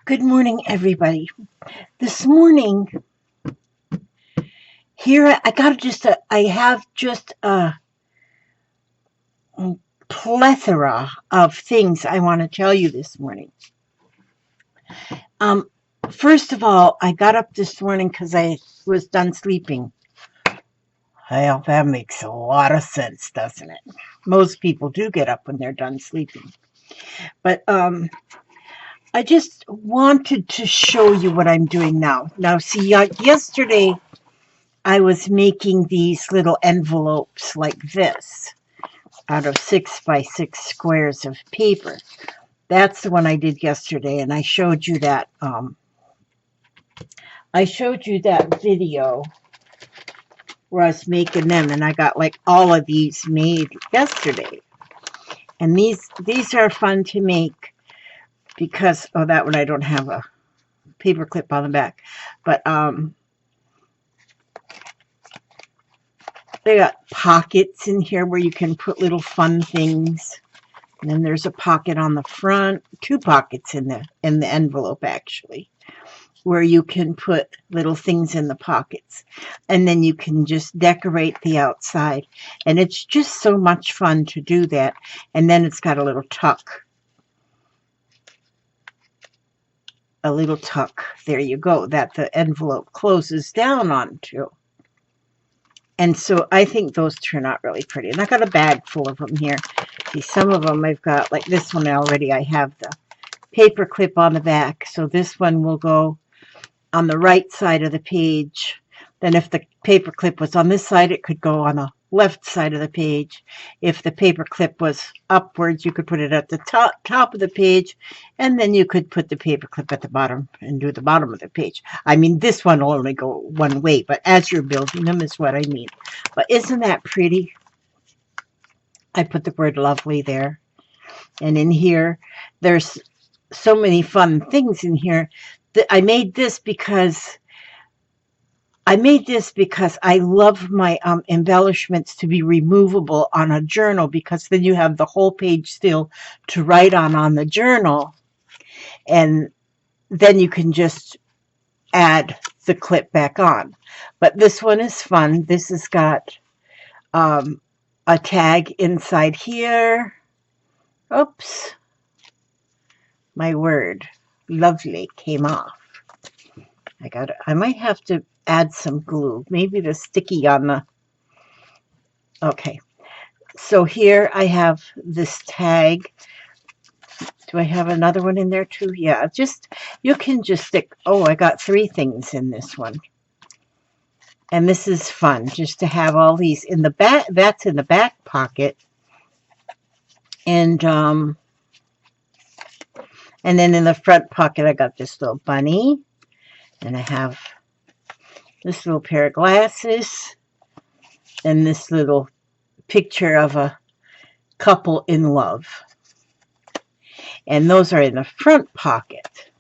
Good morning, everybody. This morning, here I have just a plethora of things I want to tell you this morning. Um, First of all, I got up this morning because I was done sleeping. Well, that makes a lot of sense, doesn't it? Most people do get up when they're done sleeping. But I just wanted to show you what I'm doing now. Now, see, yesterday I was making these little envelopes like this out of 6x6 squares of paper. That's the one I did yesterday, and I showed you that. I showed you that video where I was making them, and I got like all of these made yesterday. And these are fun to make because that one I don't have a paper clip on the back, but they got pockets in here where you can put little fun things. And then there's a pocket on the front, two pockets in the envelope actually, where you can put little things in the pockets. And then you can just decorate the outside. And it's just so much fun to do that. And then it's got a little tuck. A little tuck. There you go. That the envelope closes down onto. And so I think those turn out really pretty. And I got a bag full of them here. See, some of them I've got, like this one already, I have the paper clip on the back. So this one will go on the right side of the page. Then if the paper clip was on this side, it could go on the left side of the page. If the paper clip was upwards, you could put it at the top of the page, and then you could put the paper clip at the bottom and do the bottom of the page. I mean, this one will only go one way, but as you're building them is what I mean. But isn't that pretty? I put the word lovely there. And in here, there's so many fun things in here. I made this because I love my embellishments to be removable on a journal, because then you have the whole page still to write on the journal. And then you can just add the clip back on. But this one is fun. This has got a tag inside here. Oops. My word, lovely, came off. I might have to add some glue, maybe the sticky on the, okay. So here I have this tag. Do I have another one in there too? Yeah, you can just stick, I got 3 things in this one. And this is fun, just to have all these in the back. That's in the back pocket. And then in the front pocket, I got this little bunny. And I have this little pair of glasses. And this little picture of a couple in love. And those are in the front pocket.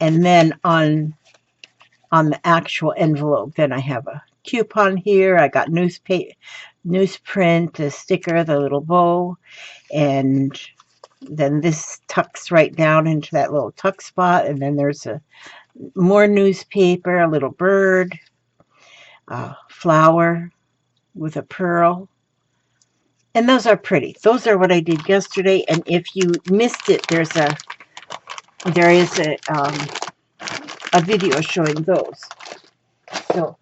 And then on the actual envelope, then I have a coupon here. I got newsprint, a sticker, the little bow, and then this tucks right down into that little tuck spot. And then there's more newspaper, a little bird, a flower with a pearl. And those are pretty. Those are what I did yesterday. And if you missed it, there is a video showing those. So,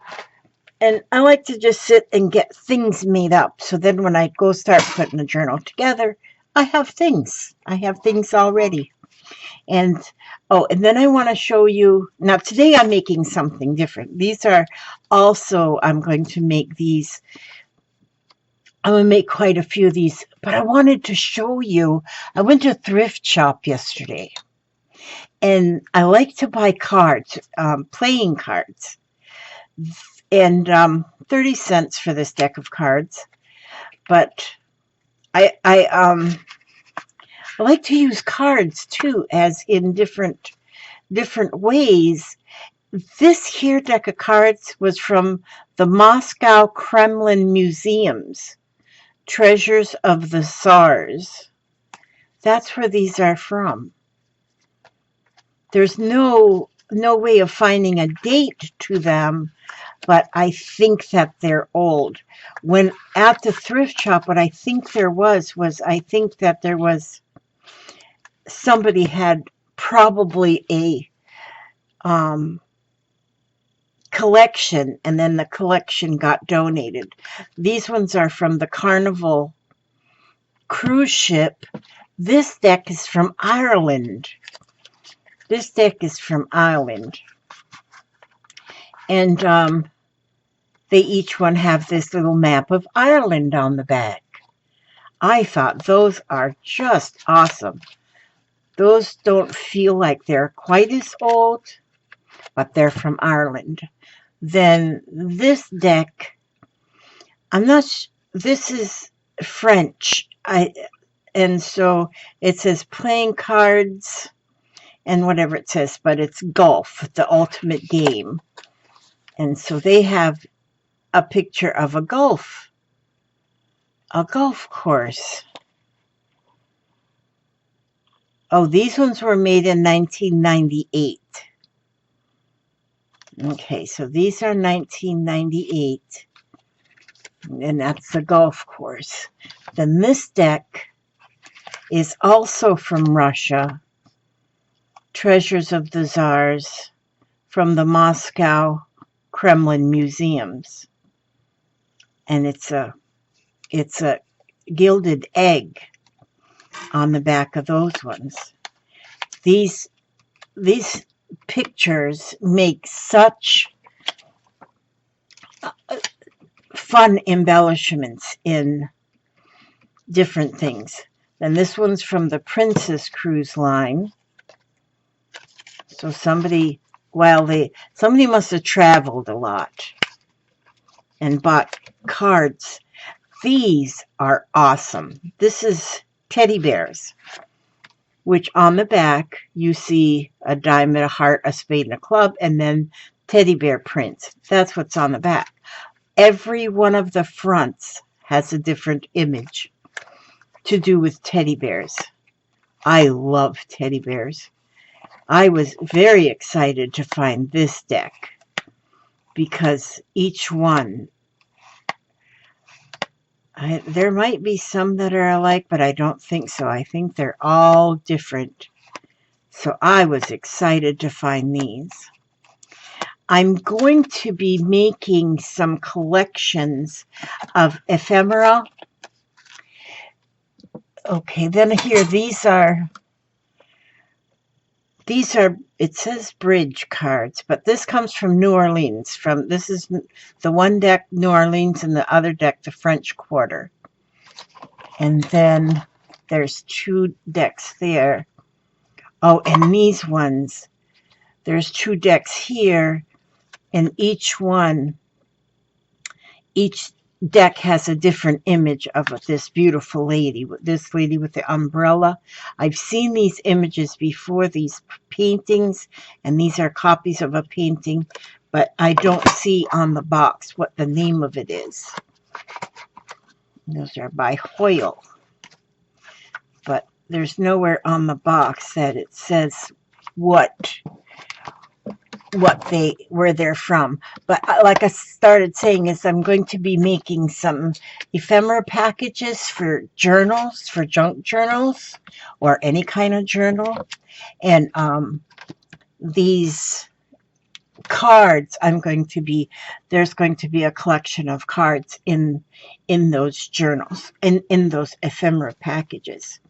and I like to just sit and get things made up. So then when I go start putting a journal together, I have things. I have things already. And then I want to show you, now today I'm making something different. These are also, I'm going to make these, I'm going to make quite a few of these, but I wanted to show you, I went to a thrift shop yesterday. And I like to buy cards, playing cards, and 30 cents for this deck of cards. But I like to use cards too, as in different ways. This here deck of cards was from the Moscow Kremlin Museum's Treasures of the Tsars. That's where these are from. there's no way of finding a date to them, but I think that they're old. When at the thrift shop, what I think there was I think that there was somebody had probably a collection, and then the collection got donated. These ones are from the Carnival cruise ship. This deck is from Ireland. This deck is from Ireland. And they each one have this little map of Ireland on the back. I thought those are just awesome. Those don't feel like they're quite as old, but they're from Ireland. Then this deck, I'm not this is French. And so it says playing cards and whatever it says, but it's golf, the ultimate game. And so they have a picture of a golf course. Oh, these ones were made in 1998. Okay, so these are 1998. And that's the golf course. Then this deck is also from Russia. Treasures of the Tsars from the Moscow Kremlin museums. And it's a gilded egg on the back of those ones. These pictures make such fun embellishments in different things. Then this one's from the Princess Cruise Line. So somebody must have traveled a lot and bought cards. These are awesome. This is teddy bears, which on the back you see a diamond, a heart, a spade, and a club, and then teddy bear prints. That's what's on the back. Every one of the fronts has a different image to do with teddy bears. I love teddy bears. I was very excited to find this deck because each one, there might be some that are alike, but I don't think so. I think they're all different. So I was excited to find these. I'm going to be making some collections of ephemera. Okay, then here, these are, it says bridge cards, but this comes from New Orleans. This is the one deck, New Orleans, and the other deck, the French Quarter. And then there's two decks there. Oh, and these ones, there's two decks here, and each deck has a different image of this beautiful lady, this lady with the umbrella. I've seen these images before, these paintings, and these are copies of a painting, but I don't see on the box what the name of it is. Those are by Hoyle, but there's nowhere on the box that it says where they're from. But like I started saying, is I'm going to be making some ephemera packages for journals, for junk journals, or any kind of journal. And these cards, there's going to be a collection of cards in those journals, in those ephemera packages.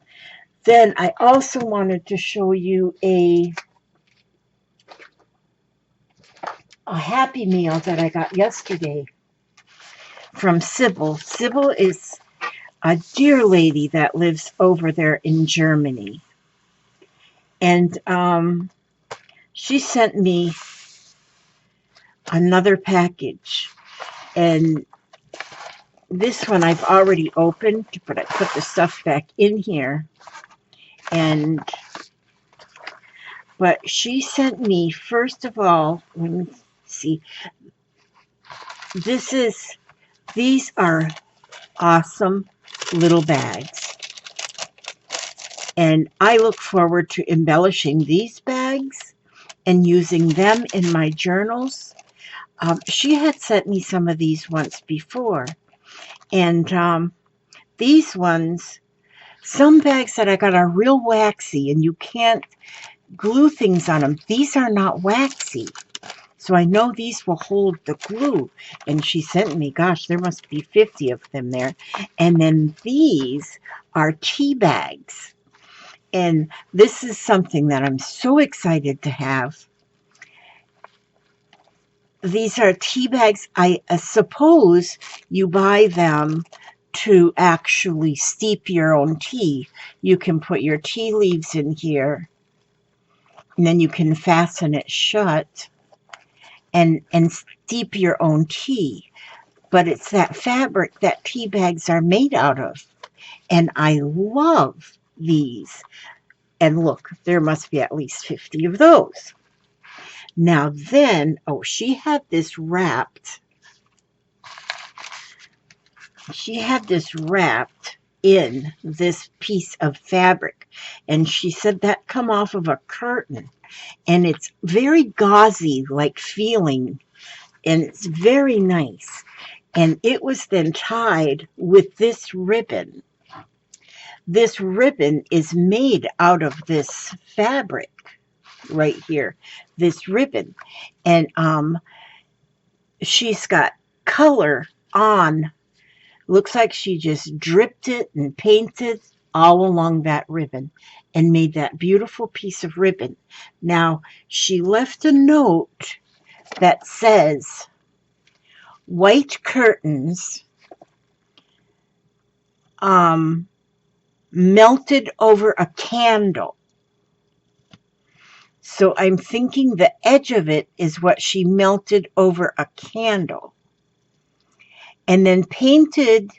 Then I also wanted to show you a Happy Meal that I got yesterday from Sybil. Sybil is a dear lady that lives over there in Germany. And she sent me another package. And this one I've already opened, but I put the stuff back in here. But she sent me, first of all, let me see. These are awesome little bags. And I look forward to embellishing these bags and using them in my journals. She had sent me some of these once before. And these ones, some bags that I got are real waxy and you can't glue things on them. These are not waxy. So I know these will hold the glue. And she sent me, gosh, there must be 50 of them there. And then these are tea bags. And this is something that I'm so excited to have. These are tea bags. I suppose you buy them to actually steep your own tea. You can put your tea leaves in here, and then you can fasten it shut and steep your own tea. But it's that fabric that tea bags are made out of. And I love these. And look, there must be at least 50 of those. Now then, oh, she had this wrapped. She had this wrapped in this piece of fabric. And she said that come off of a curtain. And it's very gauzy like feeling. And it's very nice. And it was then tied with this ribbon. This ribbon is made out of this fabric right here, this ribbon. And she's got color on. Looks like she just dripped it and painted all along that ribbon and made that beautiful piece of ribbon. Now, she left a note that says, white curtains, melted over a candle. So I'm thinking the edge of it is what she melted over a candle. And then painted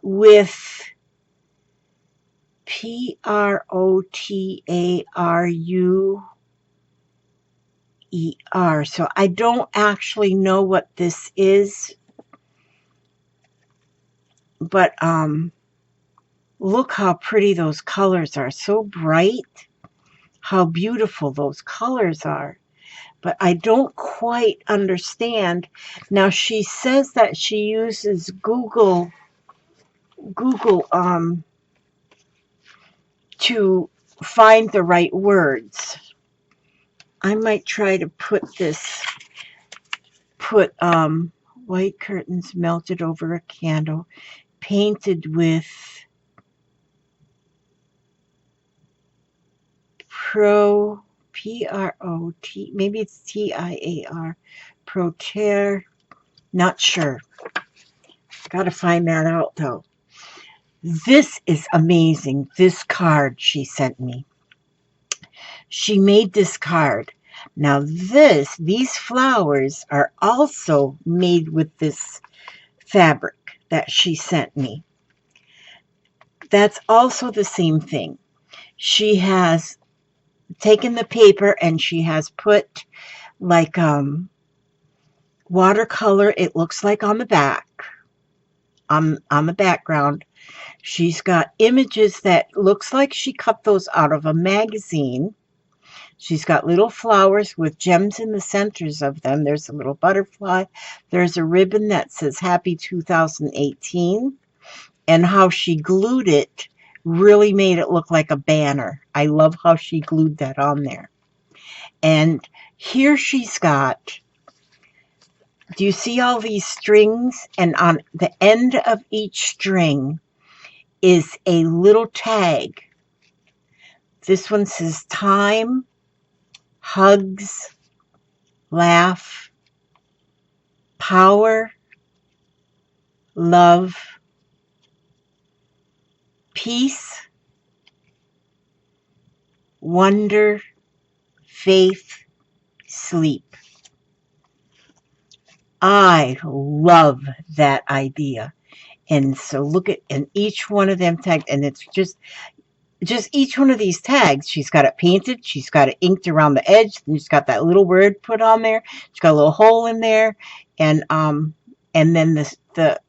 with Protaruer. So I don't actually know what this is. But look how pretty those colors are. So bright. How beautiful those colors are. But I don't quite understand. Now she says that she uses Google to find the right words. I might try to put white curtains melted over a candle, painted with P-R-O-T, maybe it's T-I-A-R, Proter, not sure. Got to find that out though. This is amazing, this card she sent me. She made this card. Now these flowers are also made with this fabric that she sent me. That's also the same thing. She has taken the paper and she has put like watercolor, it looks like on the back, on the background. She's got images that looks like she cut those out of a magazine. She's got little flowers with gems in the centers of them. There's a little butterfly. There's a ribbon that says Happy 2018. And how she glued it really made it look like a banner. I love how she glued that on there. And here she's got, do you see all these strings? And on the end of each string is a little tag. This one says time, hugs, laugh, power, love, peace, wonder, faith, sleep. I love that idea. And so look at, and each one of them tagged, and it's just each one of these tags, she's got it painted, she's got it inked around the edge, and she's got that little word put on there, she's got a little hole in there, and then the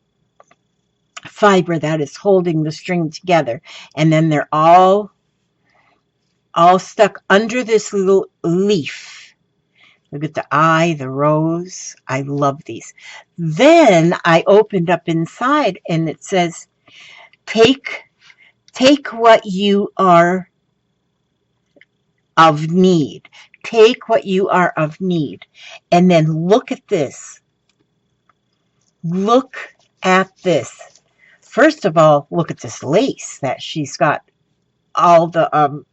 fiber that is holding the string together, and then they're all all stuck under this little leaf. Look at the eye, the rose. I love these. Then I opened up inside and it says, take what you are of need. Take what you are of need. And then look at this. Look at this. First of all, look at this lace that she's got all the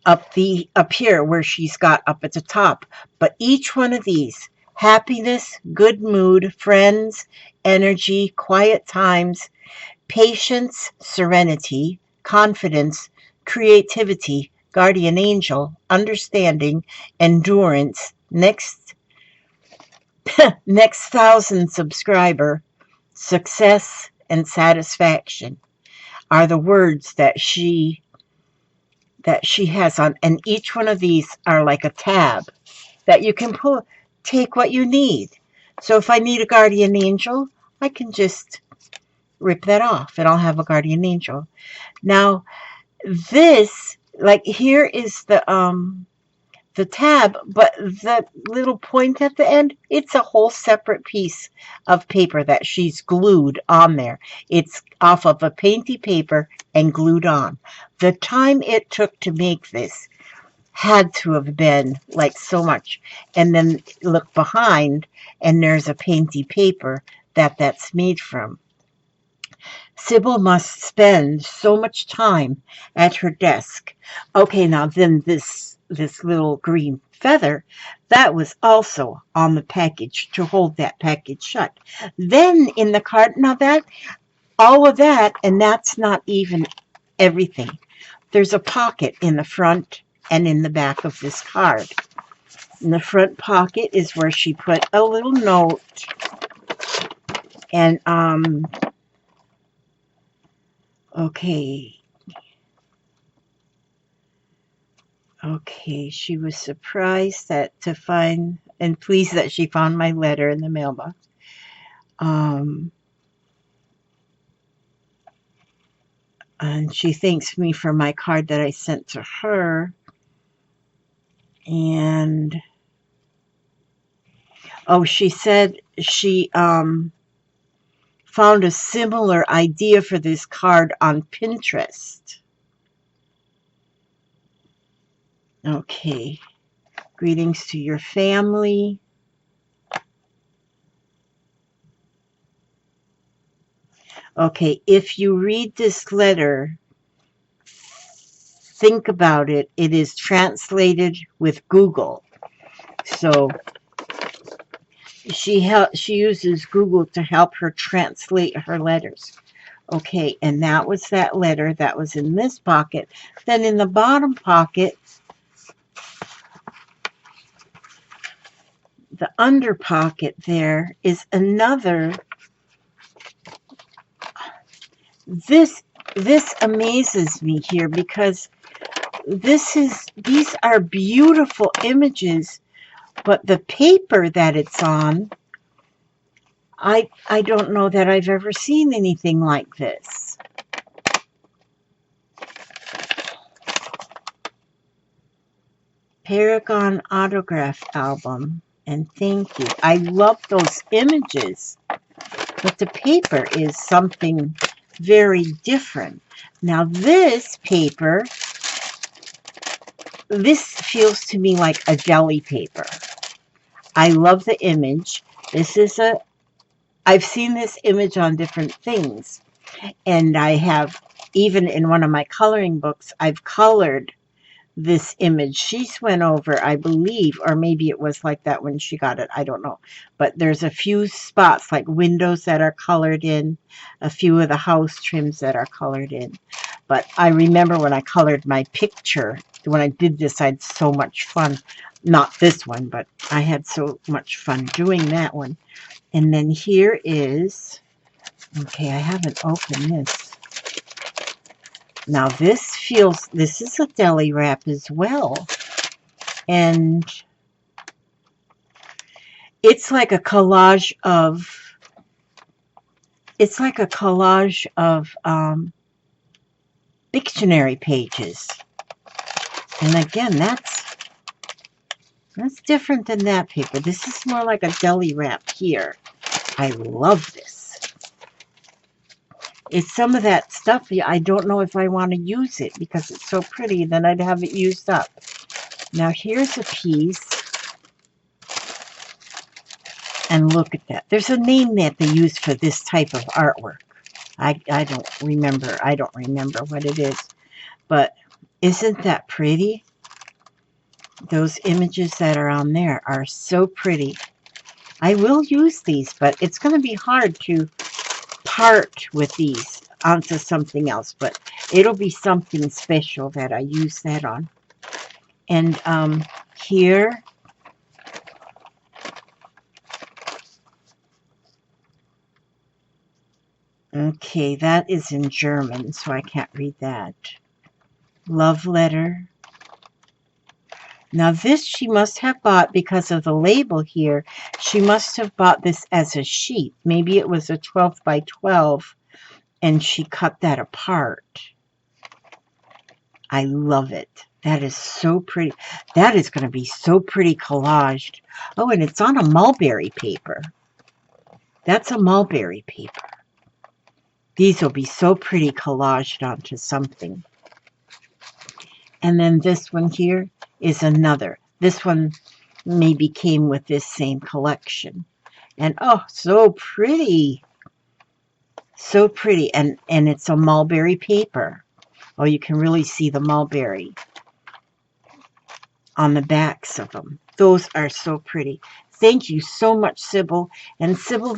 up here where she's got up at the top. But each one of these, happiness, good mood, friends, energy, quiet times, patience, serenity, confidence, creativity, guardian angel, understanding, endurance, next 1,000 subscriber, success, and satisfaction are the words that she has on, and each one of these are like a tab that you can pull, take what you need. So if I need a guardian angel, I can just rip that off and I'll have a guardian angel. Now this, like, here is the tab, but the little point at the end, it's a whole separate piece of paper that she's glued on there. It's off of a painty paper and glued on. The time it took to make this had to have been like so much. And then look behind and there's a painty paper that's made from. Sybil must spend so much time at her desk. Okay, now then this little green feather, that was also on the package to hold that package shut. Then in the card, now that, all of that, and that's not even everything. There's a pocket in the front and in the back of this card. In the front pocket is where she put a little note, and okay, she was surprised to find and pleased that she found my letter in the mailbox. And she thanks me for my card that I sent to her. And she said she found a similar idea for this card on Pinterest. Okay. Greetings to your family. Okay, if you read this letter, think about it. It is translated with Google. So she uses Google to help her translate her letters. Okay, and that was that letter that was in this pocket. Then in the bottom pocket, the under pocket there is another. This amazes me here because these are beautiful images, but the paper that it's on, I don't know that I've ever seen anything like this. Paragon autograph album, and thank you. I love those images, but the paper is something very different. Now this paper, this feels to me like a deli paper. I love the image. I've seen this image on different things, and I have, even in one of my coloring books, I've colored this image. She's went over, I believe, or maybe it was like that when she got it, I don't know. But there's a few spots like windows that are colored in, a few of the house trims that are colored in. But I remember when I colored my picture, when I did this, I had so much fun. Not this one, but I had so much fun doing that one. And then here is, okay, I haven't opened this. Now this is a deli wrap as well. And it's like a collage of dictionary pages. And again, that's different than that paper. This is more like a deli wrap here. I love this. It's some of that stuff, I don't know if I want to use it because it's so pretty, then I'd have it used up. Now here's a piece. And look at that. There's a name that they use for this type of artwork. I don't remember. I don't remember what it is. But isn't that pretty? Those images that are on there are so pretty. I will use these, but it's going to be hard to part with these onto something else. But it'll be something special that I use that on. And here, okay, that is in German, so I can't read that. Love letter. Now this she must have bought because of the label here. She must have bought this as a sheet. Maybe it was a 12 by 12 and she cut that apart. I love it. That is so pretty. That is going to be so pretty collaged. Oh, and it's on a mulberry paper. That's a mulberry paper. These will be so pretty collaged onto something. And then this one here is another. This one maybe came with this same collection. And oh, so pretty. So pretty. And it's a mulberry paper. Oh, you can really see the mulberry on the backs of them. Those are so pretty. Thank you so much, Sybil. And Sybil,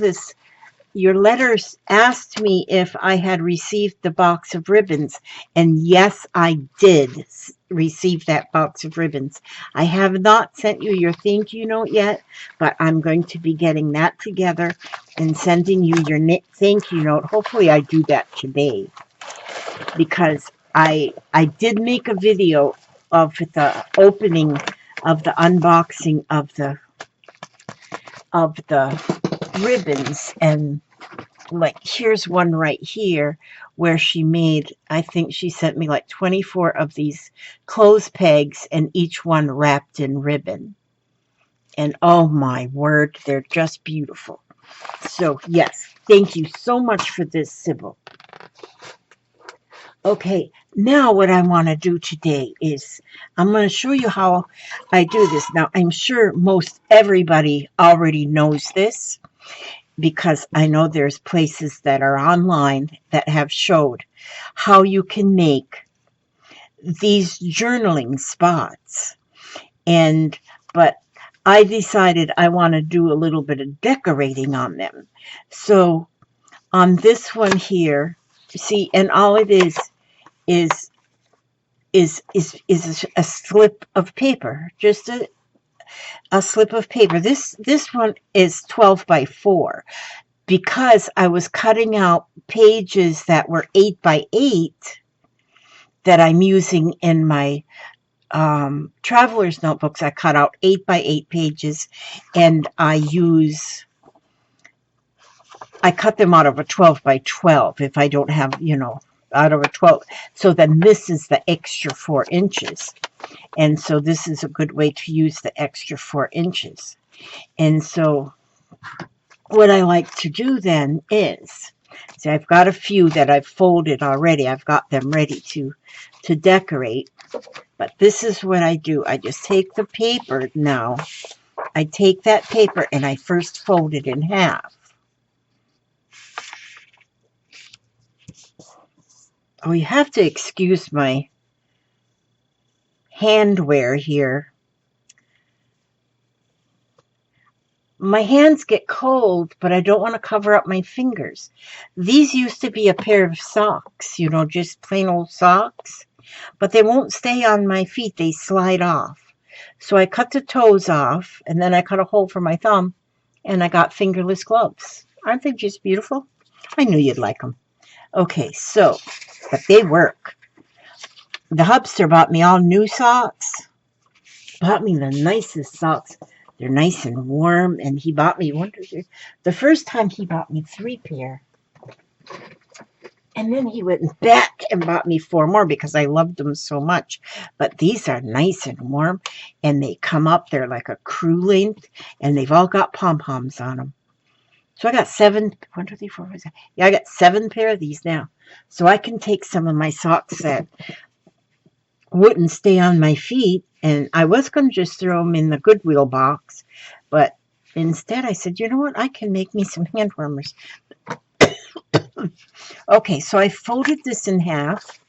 your letters asked me if I had received the box of ribbons. And yes, I did receive that box of ribbons. I have not sent you your thank you note yet, but I'm going to be getting that together and sending you your thank you note. Hopefully I do that today, because I did make a video of the opening of the unboxing of the ribbons, and like here's one right here where she made, I think she sent me like 24 of these clothes pegs and each one wrapped in ribbon. And oh my word, they're just beautiful. So yes, thank you so much for this, Sybil. Okay, now what I want to do today is I'm going to show you how I do this. Now, I'm sure most everybody already knows this, because I know there's places that are online that have showed how you can make these journaling spots. But I decided I want to do a little bit of decorating on them. So on this one here, see, and all it is a slip of paper, just a slip of paper. This one is 12 by 4 because I was cutting out pages that were 8 by 8 that I'm using in my traveler's notebooks. I cut out 8 by 8 pages, and I cut them out of a 12 by 12 if I don't have, out of a 12. So then this is the extra 4 inches. And so this is a good way to use the extra 4 inches. And so what I like to do then is, see, I've got a few that I've folded already. I've got them ready to decorate. But this is what I do. I just take the paper now. I take that paper and I first fold it in half. Oh, you have to excuse my hand wear here. My hands get cold, but I don't want to cover up my fingers. These used to be a pair of socks, just plain old socks, but they won't stay on my feet. They slide off. So I cut the toes off, and then I cut a hole for my thumb, and I got fingerless gloves. Aren't they just beautiful? I knew you'd like them. Okay, so, but they work. The hubster bought me all new socks. Bought me the nicest socks. They're nice and warm, and he bought me the first time he bought me 3 pair. And then he went back and bought me 4 more because I loved them so much. But these are nice and warm, and they come up. They're like a crew length, and they've all got pom-poms on them. So I got 7, 1, 2, 3, 4, 5, 6. Yeah, I got 7 pair of these now. So I can take some of my socks that wouldn't stay on my feet, and I was going to just throw them in the Goodwill box, but instead I said, you know what, I can make me some hand warmers. Okay, so I folded this in half.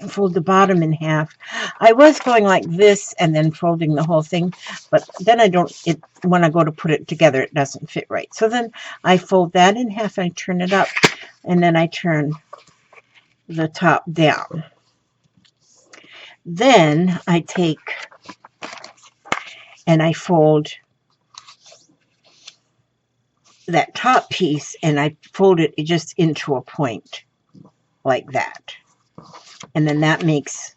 I fold the bottom in half. I was going like this and then folding the whole thing, but then when I go to put it together, it doesn't fit right. So then I fold that in half and I turn it up, and then I turn the top down. Then I take and I fold that top piece and I fold it just into a point like that. And then that makes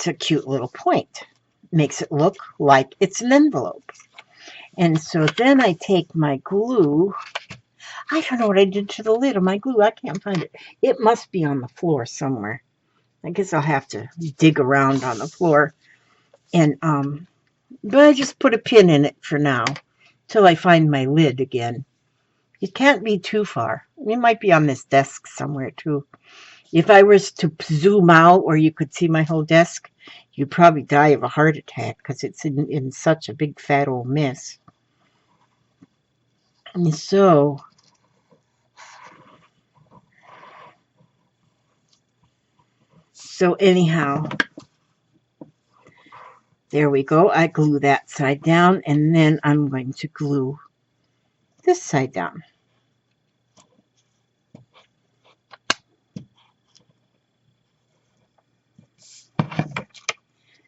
a cute little point. Makes it look like it's an envelope. And so then I take my glue. I don't know what I did to the lid of my glue. I can't find it. It must be on the floor somewhere. I guess I'll have to dig around on the floor. And but I just put a pin in it for now till I find my lid again. It can't be too far. It might be on this desk somewhere too. If I was to zoom out where you could see my whole desk, you'd probably die of a heart attack because it's in such a big fat old mess. And so anyhow, there we go. I glue that side down, and then I'm going to glue this side down.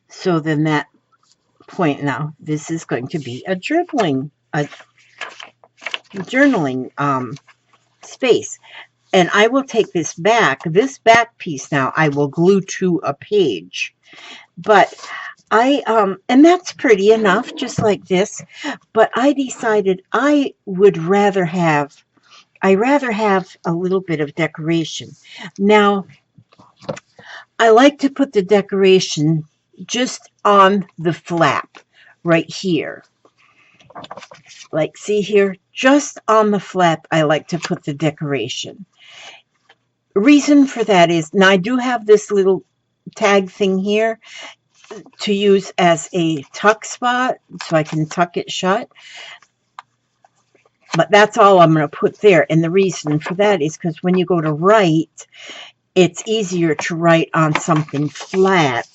So then that point now, this is going to be a journaling space. And I will take this back piece now, I will glue to a page. But and that's pretty enough, just like this. But I decided I'd rather have a little bit of decoration. Now, I like to put the decoration just on the flap right here. Like, see here, just on the flap, I like to put the decoration. Reason for that is, now I do have this little tag thing here to use as a tuck spot, so I can tuck it shut. But that's all I'm going to put there. And the reason for that is because when you go to write, it's easier to write on something flat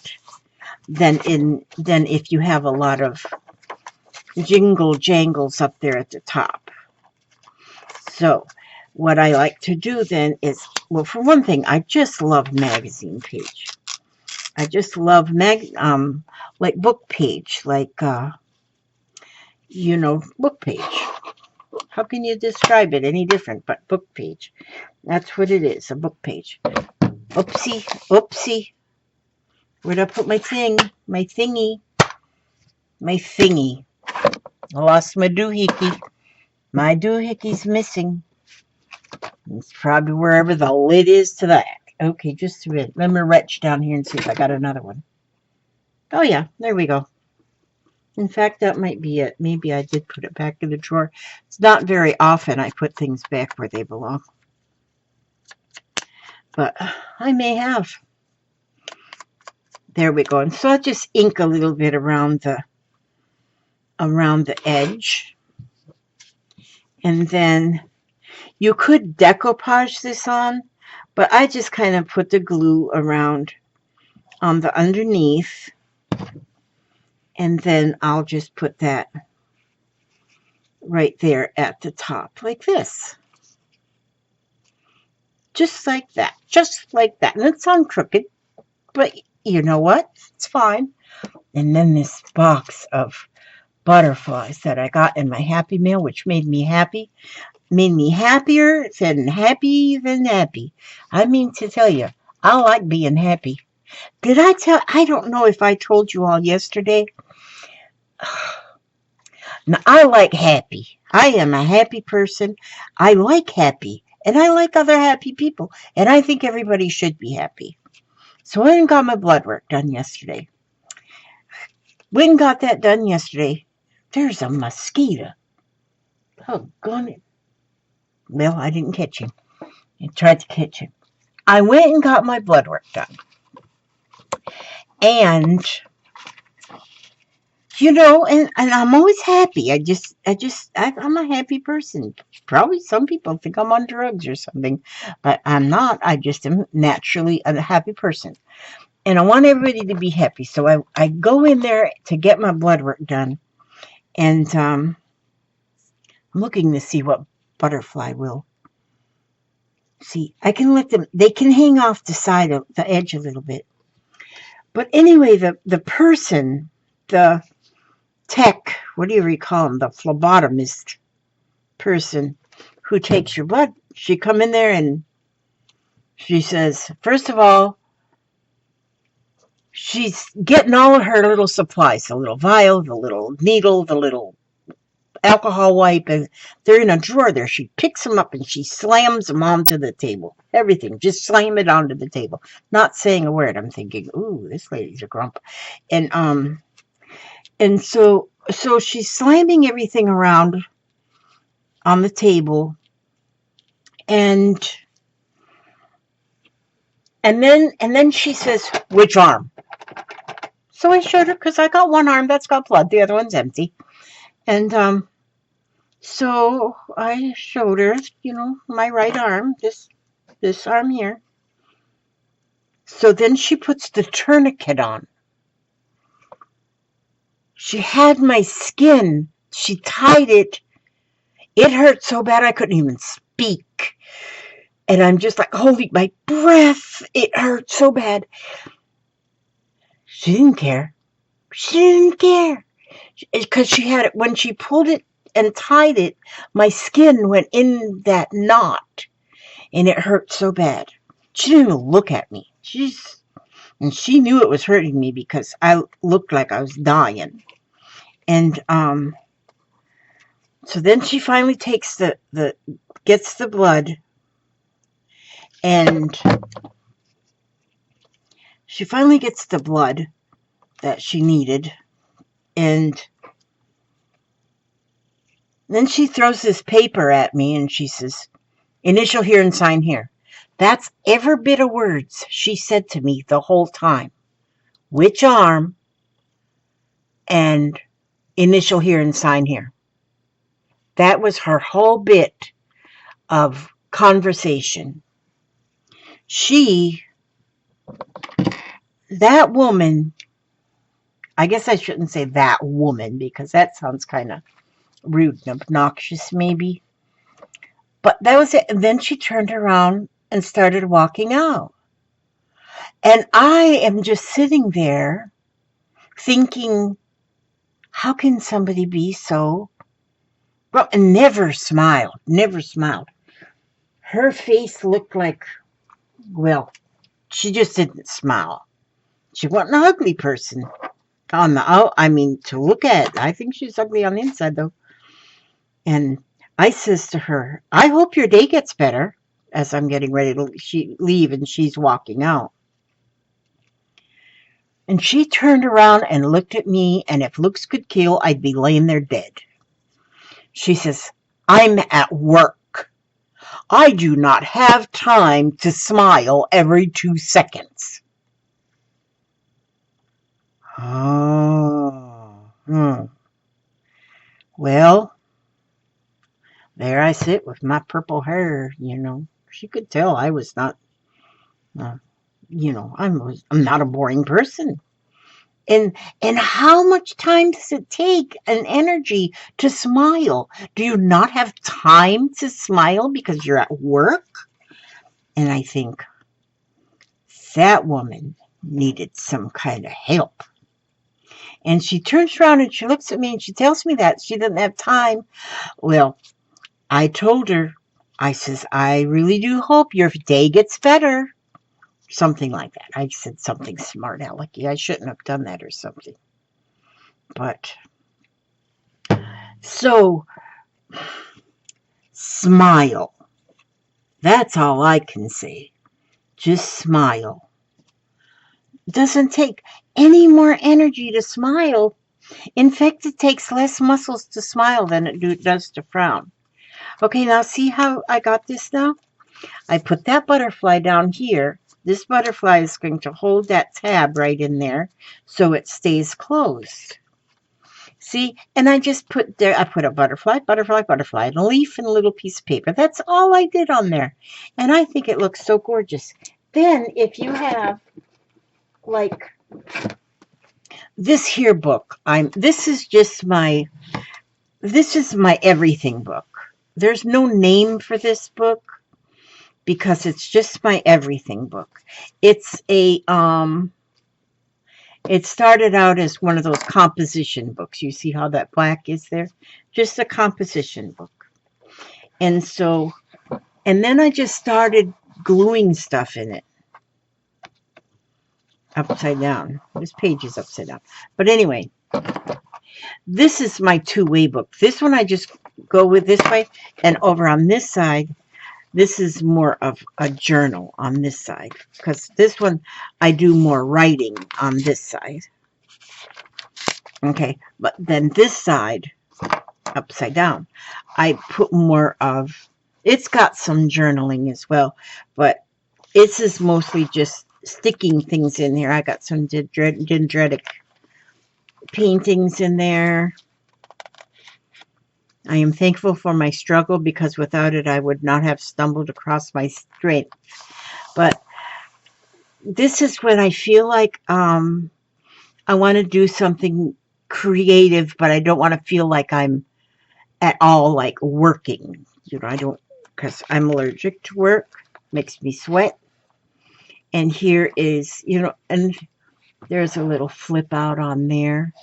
than if you have a lot of jingle jangles up there at the top. So what I like to do then is, well, for one thing, I just love magazine page. I just love like book page, like book page. How can you describe it any different but book page? That's what it is, a book page. Oopsie. Where'd I put my thingy? My thingy. I lost my doohickey. My doohickey's missing. It's probably wherever the lid is to that. Okay, just a minute. Let me reach down here and see if I got another one. Oh yeah, there we go. In fact, that might be it. Maybe I did put it back in the drawer. It's not very often I put things back where they belong. But I may have. There we go. And so I'll just ink a little bit around the edge. And then you could decoupage this on, but I just kind of put the glue around on the underneath. And then I'll just put that right there at the top, like this. Just like that. Just like that. And it's on crooked, but you know what? It's fine. And then this box of butterflies that I got in my Happy Mail, which made me happy. Made me happier than happy. I mean to tell you, I like being happy. I don't know if I told you all yesterday. Now, I like happy. I am a happy person. I like happy. And I like other happy people. And I think everybody should be happy. So I went and got my blood work done yesterday. Went and got that done yesterday. There's a mosquito. Oh, gone it. Well, I didn't catch him. I tried to catch him. I went and got my blood work done. And and I'm always happy. I'm a happy person. Probably some people think I'm on drugs or something, but I'm not. I just am naturally a happy person. And I want everybody to be happy. So I go in there to get my blood work done. And I'm looking to see what butterfly will. See, I can let them, they can hang off the side of the edge a little bit. But anyway, the person, the tech, what do you recall him? The phlebotomist person who takes your blood. She come in there and she says, first of all, she's getting all of her little supplies, the little vial, the little needle, the little alcohol wipe, and they're in a drawer there. She picks them up and she slams them onto the table. Everything, just slam it onto the table. Not saying a word. I'm thinking, ooh, this lady's a grump. And so she's slamming everything around on the table, and then she says, which arm? So I showed her, because I got one arm that's got blood, the other one's empty. And so I showed her, my right arm, this arm here. So then she puts the tourniquet on. She had my skin. She tied it. It hurt so bad I couldn't even speak. And I'm just like holding my breath. It hurt so bad. She didn't care. She didn't care. Because she had it, when she pulled it and tied it, my skin went in that knot. And it hurt so bad. She didn't even look at me. And she knew it was hurting me because I looked like I was dying. And so then she finally takes gets the blood, and she finally gets the blood that she needed, and then she throws this paper at me and she says, initial here and sign here. That's every bit of words she said to me the whole time. Which arm and initial here and sign here. That was her whole bit of conversation. That woman, I guess I shouldn't say that woman because that sounds kind of rude and obnoxious maybe. But that was it. And then she turned around and started walking out. And I am just sitting there thinking, how can somebody be so... Well, and never smiled. Her face looked like, well, she just didn't smile. She wasn't an ugly person. To look at. I think she's ugly on the inside, though. And I says to her, I hope your day gets better, as I'm getting ready to leave and she's walking out. And she turned around and looked at me, and if looks could kill, I'd be laying there dead. She says, I'm at work. I do not have time to smile every 2 seconds. Oh. Well, there I sit with my purple hair, She could tell I was not, I'm not a boring person. And how much time does it take and energy to smile? Do you not have time to smile because you're at work? And I think that woman needed some kind of help. And she turns around and she looks at me and she tells me that she doesn't have time. Well, I told her, I says, I really do hope your day gets better. Something like that. I said something smart alecky. I shouldn't have done that or something. But, so, smile. That's all I can say. Just smile. It doesn't take any more energy to smile. In fact, it takes less muscles to smile than it does to frown. Okay, now see how I got this now? I put that butterfly down here. This butterfly is going to hold that tab right in there so it stays closed. See, and I just put there, I put a butterfly, butterfly, butterfly, and a leaf and a little piece of paper. That's all I did on there. And I think it looks so gorgeous. Then if you have like this here book, this is my everything book. There's no name for this book because it's just my everything book. It's a it started out as one of those composition books. You see how that black is there? Just a composition book. And so, and then I just started gluing stuff in it. Upside down. This page is upside down. But anyway, this is my two-way book. This one I just go with this way. And over on this side, this is more of a journal on this side. Because this one, I do more writing on this side. Okay, but then this side, upside down, I put more of, it's got some journaling as well, but this is mostly just sticking things in here. I got some dendritic paintings in there. I am thankful for my struggle because without it, I would not have stumbled across my strength. But this is when I feel like I want to do something creative, but I don't want to feel like I'm at all like working. You know, I don't, because I'm allergic to work, makes me sweat. And here is, you know, and there's a little flip out on there.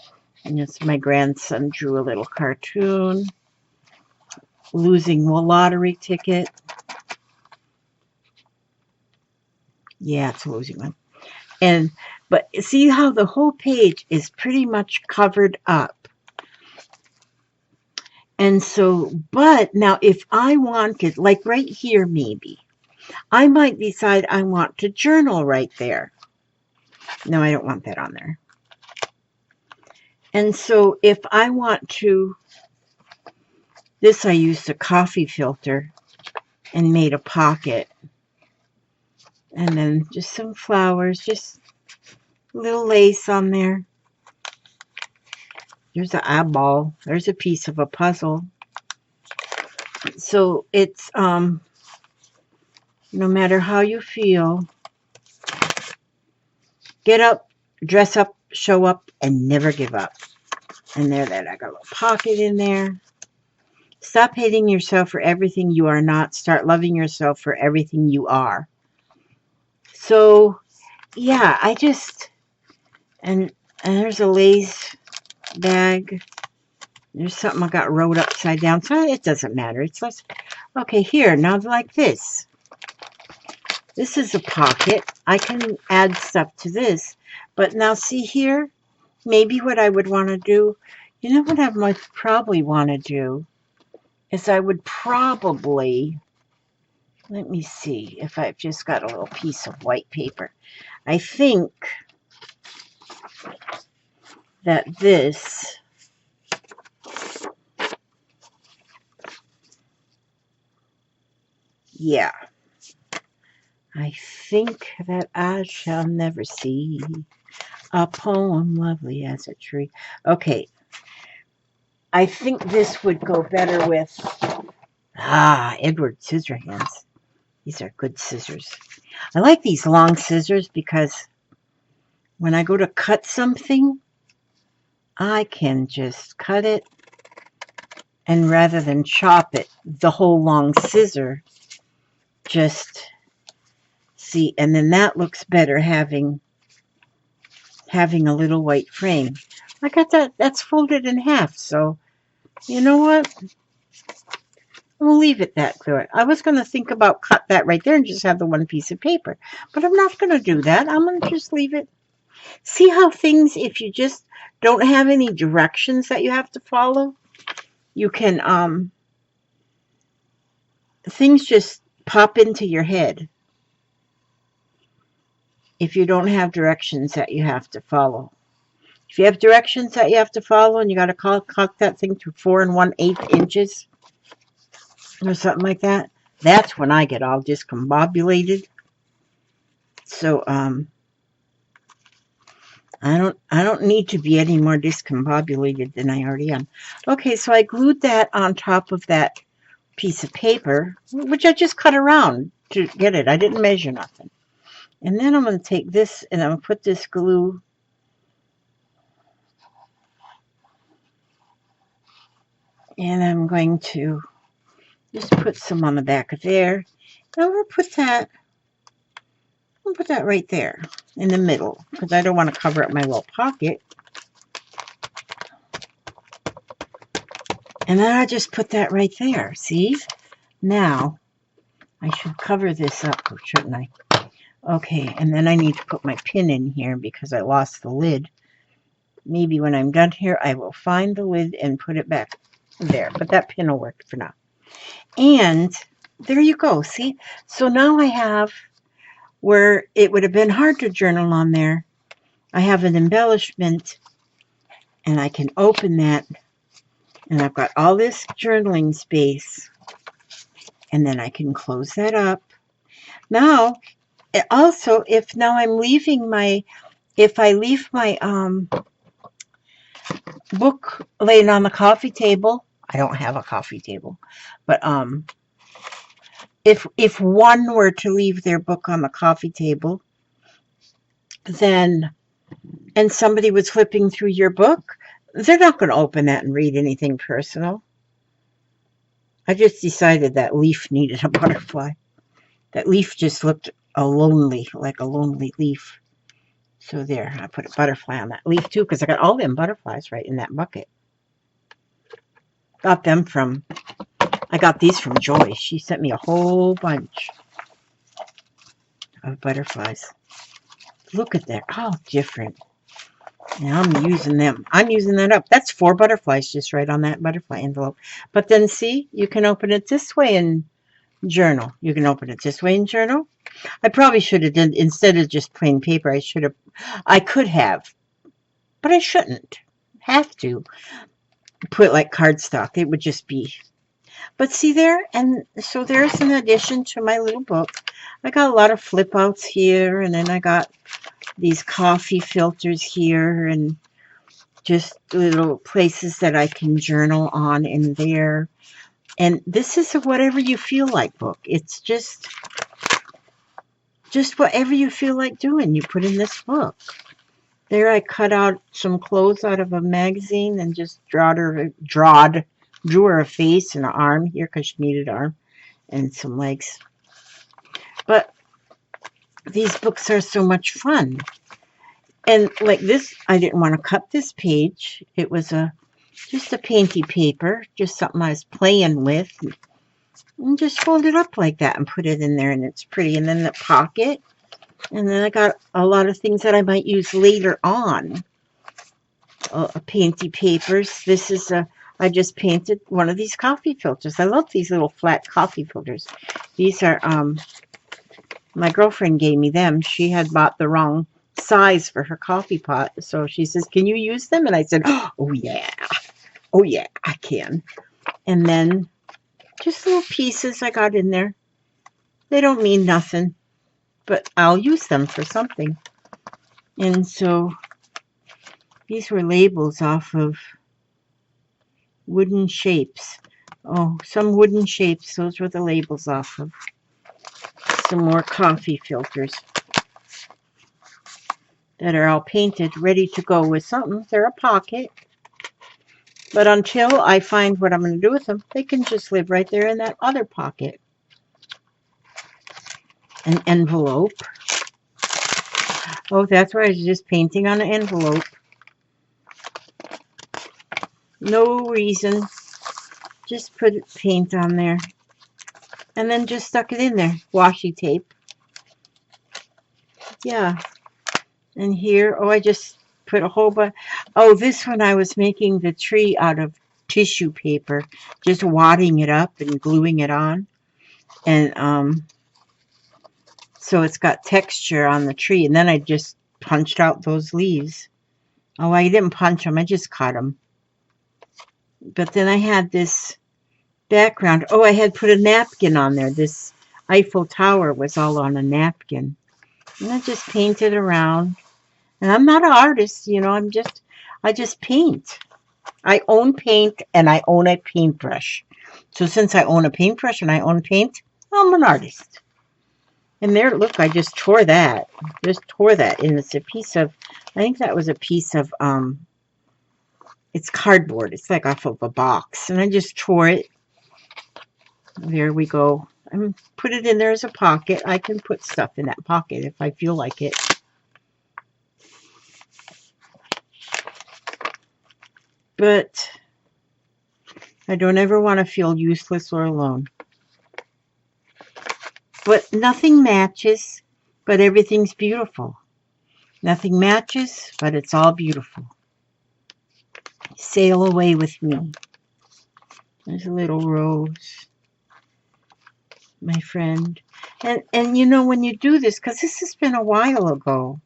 And it's my grandson drew a little cartoon. Losing a lottery ticket. Yeah, it's a losing one. And, but see how the whole page is pretty much covered up. And so, but now if I wanted, like right here maybe, I might decide I want to journal right there. No, I don't want that on there. And so if I want to, this I used a coffee filter and made a pocket. And then just some flowers, just a little lace on there. There's an eyeball. There's a piece of a puzzle. So it's, no matter how you feel, get up, dress up, show up, and never give up. And there, I got a little pocket in there. Stop hating yourself for everything you are not. Start loving yourself for everything you are. So, yeah, I just, and there's a lace bag. There's something I got wrote upside down. So it doesn't matter. It's less, okay, here, now like this. This is a pocket. I can add stuff to this. But now see here, maybe what I would want to do, you know what I might probably want to do, is I would probably, let me see if I've just got a little piece of white paper. I think that this, yeah, I think that I shall never see a poem lovely as a tree. Okay, I think this would go better with, Edward Scissorhands. These are good scissors. I like these long scissors because when I go to cut something, I can just cut it, and rather than chop it, the whole long scissor, just see, and then that looks better having a little white frame. I got that, that's folded in half, so you know what? We'll leave it that good. I was going to think about cut that right there and just have the one piece of paper, but I'm not going to do that. I'm going to just leave it. See how things, if you just don't have any directions that you have to follow, you can, things just pop into your head if you don't have directions that you have to follow. If you have directions that you have to follow and you got to cut that thing to 4 1/8 inches or something like that, that's when I get all discombobulated. So I don't need to be any more discombobulated than I already am. Okay, so I glued that on top of that piece of paper, which I just cut around to get it. I didn't measure nothing. And then I'm going to take this and I'm going to put this glue and I'm going to just put some on the back of there. And I'm going to put that right there in the middle because I don't want to cover up my little pocket. And then I just put that right there. See? Now, I should cover this up, shouldn't I? Okay, and then I need to put my pin in here because I lost the lid. Maybe when I'm done here, I will find the lid and put it back there. But that pin will work for now. And there you go. See? So now I have where it would have been hard to journal on there. I have an embellishment, and I can open that. And I've got all this journaling space. And then I can close that up. Now, also, if I leave my book laying on the coffee table, I don't have a coffee table, but if one were to leave their book on the coffee table, then, and somebody was flipping through your book, they're not going to open that and read anything personal. I just decided that leaf needed a butterfly. That leaf just looked like a lonely leaf. So there, I put a butterfly on that leaf too, because I got all them butterflies right in that bucket. I got these from Joy. She sent me a whole bunch of butterflies. Look at that, how different. And I'm using them. I'm using that up. That's 4 butterflies just right on that butterfly envelope. But then see, you can open it this way and journal. You can open it this way and journal. I probably should have done, instead of just plain paper, I could have, but I shouldn't have to put like cardstock. It would just be, but see there, and so there's an addition to my little book. I got a lot of flip outs here, and then I got these coffee filters here, and just little places that I can journal on in there. And this is a whatever you feel like book. It's just whatever you feel like doing, you put in this book. There I cut out some clothes out of a magazine and just drew her a face and an arm here because she needed an arm and some legs. But these books are so much fun. And like this, I didn't want to cut this page. It was just a painty paper, just something I was playing with. And just fold it up like that and put it in there, and it's pretty. And then the pocket, and then I got a lot of things that I might use later on. Painty papers. This is I just painted one of these coffee filters. I love these little flat coffee filters. These are my girlfriend gave me them. She had bought the wrong size for her coffee pot, so she says, "Can you use them?" And I said, "Oh yeah, I can." And then just little pieces I got in there. They don't mean nothing, but I'll use them for something. And so these were labels off of wooden shapes. Oh, some wooden shapes. Those were the labels off of. Some more coffee filters that are all painted, ready to go with something. They're a pocket. But until I find what I'm going to do with them, they can just live right there in that other pocket. An envelope. Oh, that's why I was just painting on an envelope. No reason. Just put paint on there. And then just stuck it in there. Washi tape. Yeah. And here, oh, I just put a whole bunch. Oh, this one I was making the tree out of tissue paper, just wadding it up and gluing it on. And so it's got texture on the tree. And then I just punched out those leaves. Oh, I didn't punch them. I just cut them. But then I had this background. Oh, I had put a napkin on there. This Eiffel Tower was all on a napkin. And I just painted around. And I'm not an artist, you know, I just paint. I own paint and I own a paintbrush. So since I own a paintbrush and I own paint, I'm an artist. And there, look, I just tore that. Just tore that. And it's a piece of, I think that was a piece of, it's cardboard. It's like off of a box. And I just tore it. There we go. And put it in there as a pocket. I can put stuff in that pocket if I feel like it. But I don't ever want to feel useless or alone. But nothing matches, but everything's beautiful. Nothing matches, but it's all beautiful. Sail away with me. There's a little rose, my friend. And you know, when you do this, because this has been a while ago.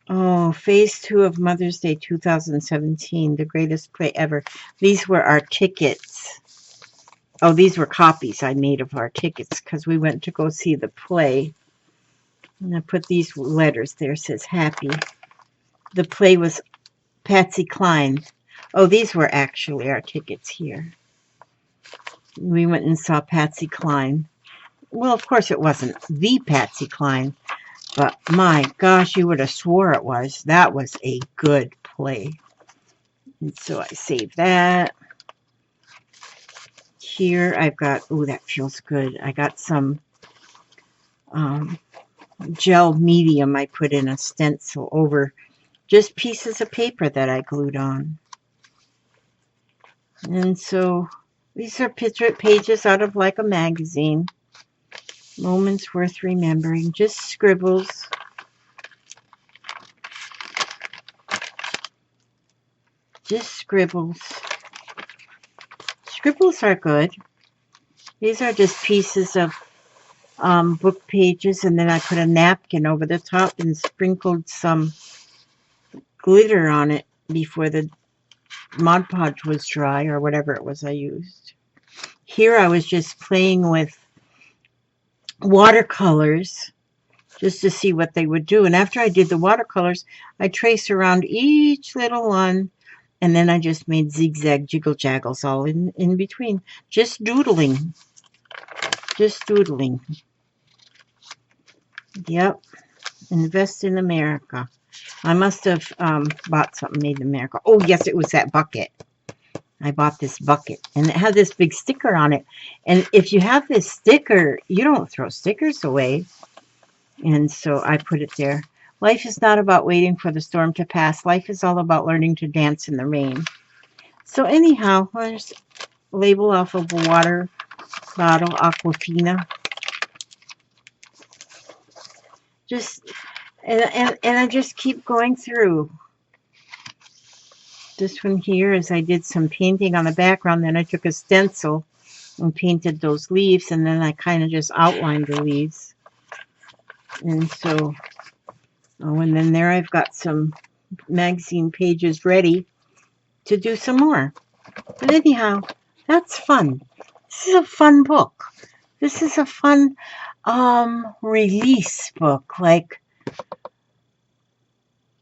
Oh, Phase 2 of Mother's Day 2017, the greatest play ever. These were our tickets. Oh, these were copies I made of our tickets because we went to go see the play. And I put these letters there. It says happy. The play was Patsy Cline. Oh, these were actually our tickets here. We went and saw Patsy Cline. Well, of course it wasn't the Patsy Cline. But my gosh, you would have swore it was. That was a good play. And so I saved that. Here I've got, oh, that feels good. I got some gel medium I put in a stencil over just pieces of paper that I glued on. And so these are picture pages out of like a magazine. Moments worth remembering. Just scribbles. Just scribbles. Scribbles are good. These are just pieces of book pages, and then I put a napkin over the top and sprinkled some glitter on it before the Mod Podge was dry, or whatever it was I used. Here I was just playing with watercolors just to see what they would do. And after I did the watercolors, I traced around each little one, and then I just made zigzag jiggle jaggles all in between. Just doodling. Just doodling. Yep. Invest in America. I must have bought something made in America. Oh, yes, it was that bucket. I bought this bucket, and it had this big sticker on it. And if you have this sticker, you don't throw stickers away. And so I put it there. Life is not about waiting for the storm to pass. Life is all about learning to dance in the rain. So anyhow, there's a label off of a water bottle, Aquafina. Just, and I just keep going through. This one here is I did some painting on the background. Then I took a stencil and painted those leaves. And then I kind of just outlined the leaves. And so, oh, and then there I've got some magazine pages ready to do some more. But anyhow, that's fun. This is a fun book. This is a fun release book. Like,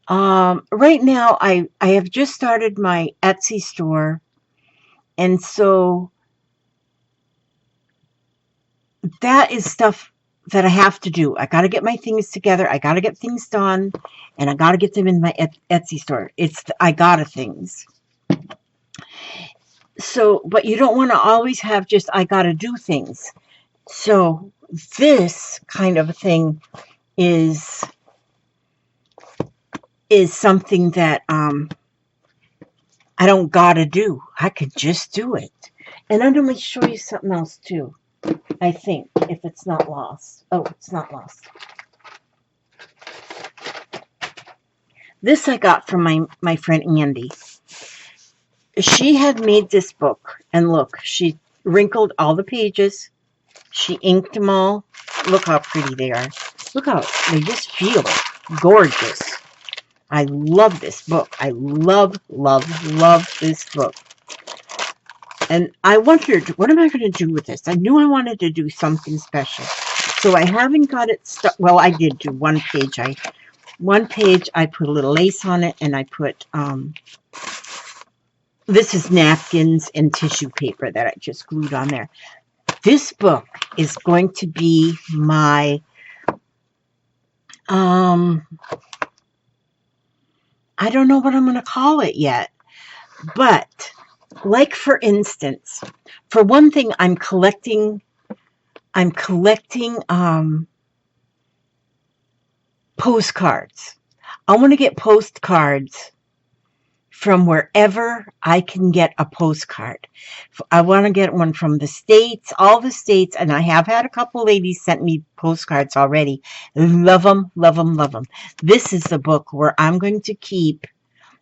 right now I have just started my Etsy store, and so that is stuff that I have to do. I got to get my things together. I got to get things done, and I got to get them in my Etsy store. It's the I gotta things. So, but you don't want to always have just I gotta do things. So this kind of thing is something that I don't gotta do. I could just do it. And I'm going to show you something else too. I think, if it's not lost. Oh, it's not lost. This I got from my friend Andy. She had made this book, and look, she wrinkled all the pages. She inked them all. Look how pretty they are. Look how they just feel gorgeous. I love this book. I love, love, love this book. And I wondered, what am I going to do with this? I knew I wanted to do something special. So I haven't got it stuck. Well, I did do one page. One page, I put a little lace on it, and I put, this is napkins and tissue paper that I just glued on there. This book is going to be my, I don't know what I'm going to call it yet. But, like for instance, for one thing, I'm collecting postcards. I want to get postcards from wherever I can get a postcard. I want to get one from the States, all the States, and I have had a couple ladies sent me postcards already. Love them, love them, love them. This is the book where I'm going to keep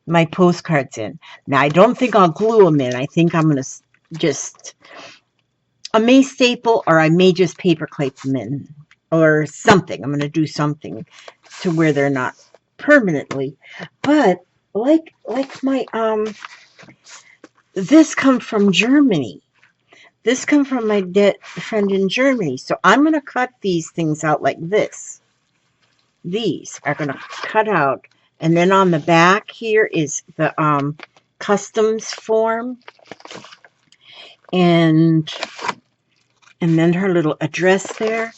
my postcards in. Now, I don't think I'll glue them in. I think I'm going to just, I may staple, or I may just paperclip them in, or something. I'm going to do something to where they're not permanently. But like my this comes from Germany. This comes from my dead friend in Germany. So I'm going to cut these things out like this. These are going to cut out, and then on the back here is the customs form, and then her little address there.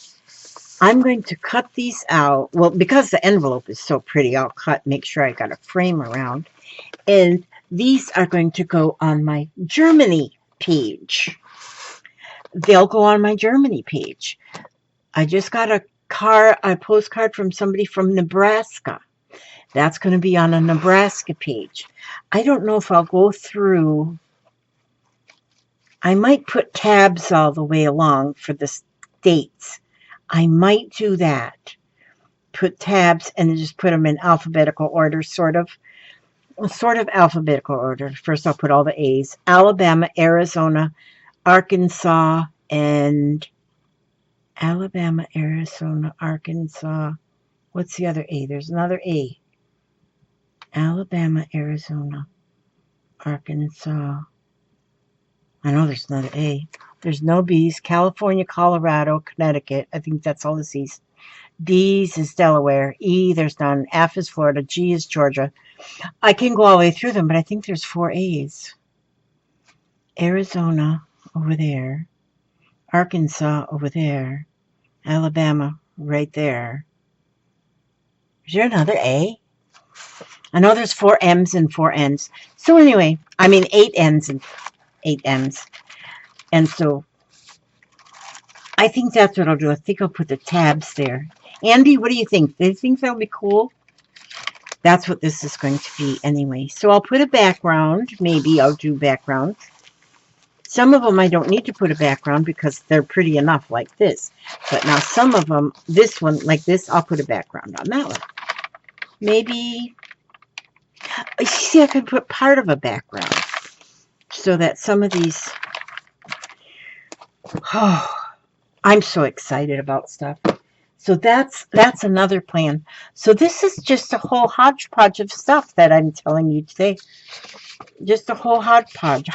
I'm going to cut these out. Well, because the envelope is so pretty, I'll make sure I got a frame around. And these are going to go on my Germany page. They'll go on my Germany page. I just got a postcard from somebody from Nebraska. That's going to be on a Nebraska page. I don't know if I'll go through. I might put tabs all the way along for the states. I might do that. Put tabs and just put them in alphabetical order, sort of alphabetical order. First, I'll put all the A's. Alabama, Arizona, Arkansas, and Alabama, Arizona, Arkansas. What's the other A? There's another A. Alabama, Arizona, Arkansas. I know there's another A. There's no B's. California, Colorado, Connecticut. I think that's all the C's. D's is Delaware. E, there's none. F is Florida. G is Georgia. I can go all the way through them, but I think there's 4 A's. Arizona over there. Arkansas over there. Alabama right there. Is there another A? I know there's 4 M's and 4 N's. So anyway, I mean 8 N's and 8 M's. And so I think that's what I'll do. I think I'll put the tabs there. Andy, what do you think? Do you think that'll be cool? That's what this is going to be anyway. So I'll put a background. Maybe I'll do background. Some of them I don't need to put a background because they're pretty enough like this. But now some of them, this one, like this, I'll put a background on that one. Maybe, you see, I could put part of a background so that some of these, oh, I'm so excited about stuff. So that's another plan. So this is just a whole hodgepodge of stuff that I'm telling you today. Just a whole hodgepodge.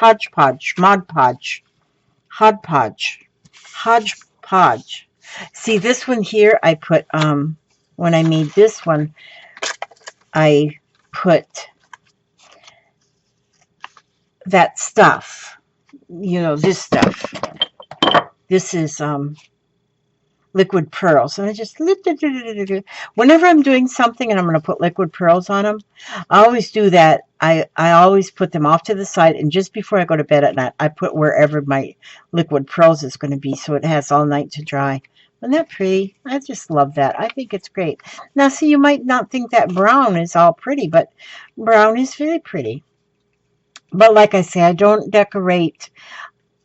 See, this one here, I put, when I made this one, I put that stuff, you know, this stuff. This is, liquid pearls, and I just, whenever I'm doing something and I'm going to put liquid pearls on them, I always do that. I always put them off to the side, and just before I go to bed at night, I put wherever my liquid pearls is going to be, so it has all night to dry. Isn't that pretty? I just love that. I think it's great. Now, see, you might not think that brown is all pretty, but brown is very pretty. But like I say, I don't decorate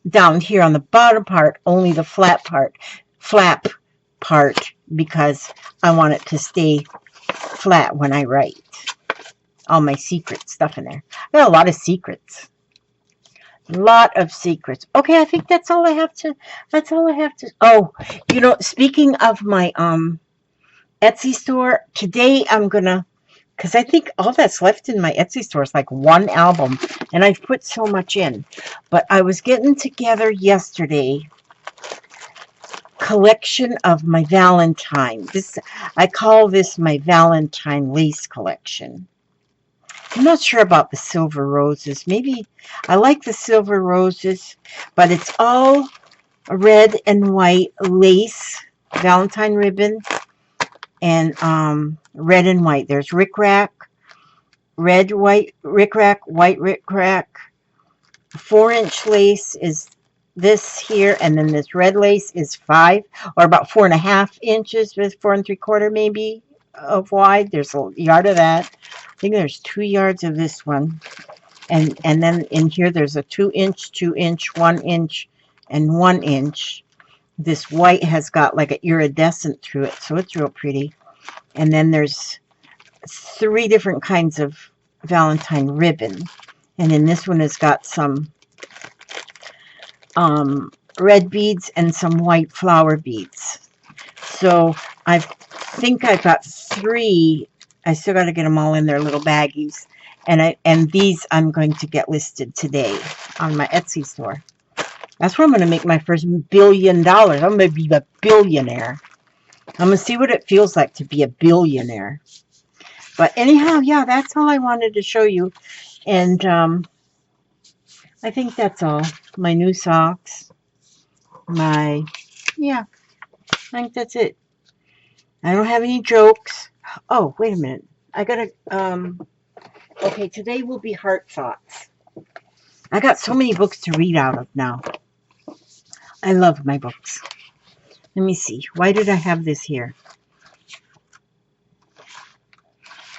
down here on the bottom part, only the flap part, because I want it to stay flat when I write. All my secret stuff in there. I got a lot of secrets. Lot of secrets. Okay, I think that's all I have to. That's all I have to. Oh, speaking of my Etsy store, today I'm gonna, because I think all that's left in my Etsy store is like one album, and I've put so much in. But I was getting together yesterday collection of my Valentine. I call this my Valentine lace collection. I'm not sure about the silver roses. Maybe I like the silver roses, but it's all red and white lace Valentine ribbon and red and white. There's rickrack, red, white rickrack, white rickrack. 4-inch lace is this here, and then this red lace is 5 or about 4.5 inches with 4 3/4 maybe of wide. There's a yard of that. I think there's 2 yards of this one, and then in here there's a 2-inch, 2-inch, 1-inch, and 1-inch. This white has got like an iridescent through it, so it's real pretty. And then there's 3 different kinds of Valentine ribbon. And then this one has got some red beads and some white flower beads. So I think I've got 3. I still got to get them all in their little baggies. And these I'm going to get listed today on my Etsy store. That's where I'm going to make my first $1 billion. I'm going to be a billionaire. I'm going to see what it feels like to be a billionaire. But anyhow, yeah, that's all I wanted to show you. And I think that's all. My new socks. Yeah, I think that's it. I don't have any jokes. Oh, wait a minute. I gotta, okay, today will be Heart Thoughts. I got so many books to read out of now. I love my books. Let me see. Why did I have this here?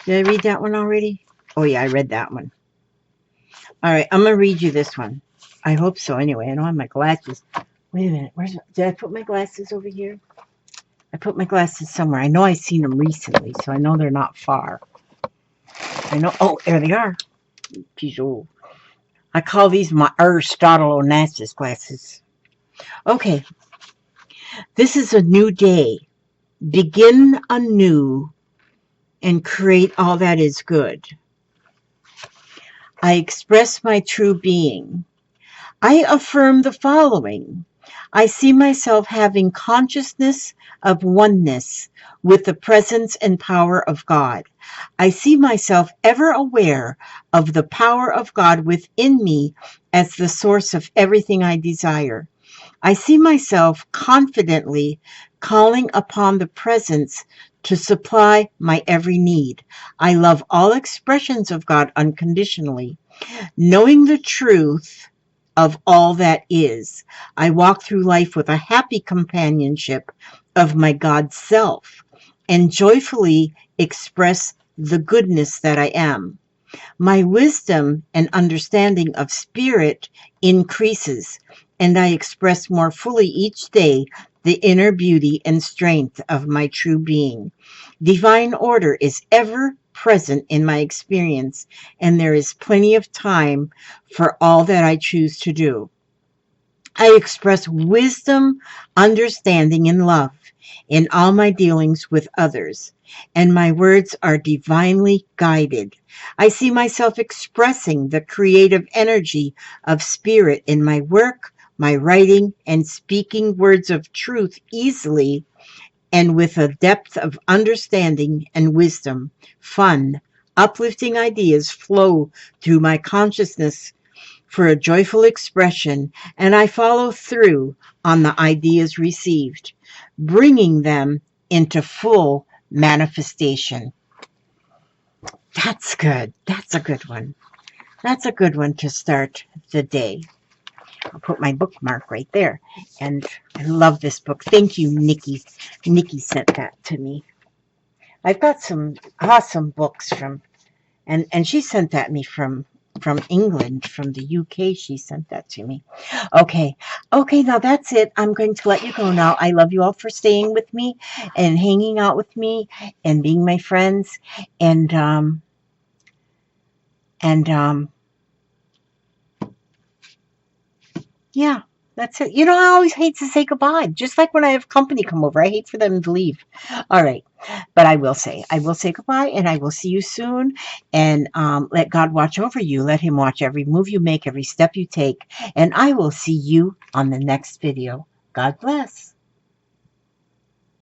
Did I read that one already? Oh, yeah, I read that one. All right, I'm going to read you this one. I hope so anyway. I don't have my glasses. Wait a minute. Did I put my glasses over here? I put my glasses somewhere. I know I've seen them recently, so I know they're not far. I know. Oh, there they are. Peugeot. I call these my Aristotle Onassis glasses. Okay. This is a new day. Begin anew and create all that is good. I express my true being. I affirm the following. I see myself having consciousness of oneness with the presence and power of God. I see myself ever aware of the power of God within me as the source of everything I desire. I see myself confidently calling upon the presence to supply my every need. I love all expressions of God unconditionally. Knowing the truth of all that is, I walk through life with a happy companionship of my God self and joyfully express the goodness that I am. My wisdom and understanding of spirit increases, and I express more fully each day the inner beauty and strength of my true being. Divine order is ever present in my experience, and there is plenty of time for all that I choose to do. I express wisdom, understanding, and love in all my dealings with others, and my words are divinely guided. I see myself expressing the creative energy of spirit in my work, my writing, and speaking words of truth easily and with a depth of understanding and wisdom. Fun, uplifting ideas flow through my consciousness for a joyful expression, and I follow through on the ideas received, bringing them into full manifestation. That's good. That's a good one. That's a good one to start the day. I'll put my bookmark right there. And I love this book. Thank you, Nikki. Nikki sent that to me. I've got some awesome books and she sent that me from England, from the UK. She sent that to me. Okay, now that's it. I'm going to let you go now. I love you all for staying with me and hanging out with me and being my friends. And Yeah, that's it. You know, I always hate to say goodbye. Just like when I have company come over, I hate for them to leave. All right. But I will say goodbye and I will see you soon. And let God watch over you. Let him watch every move you make, every step you take. And I will see you on the next video. God bless.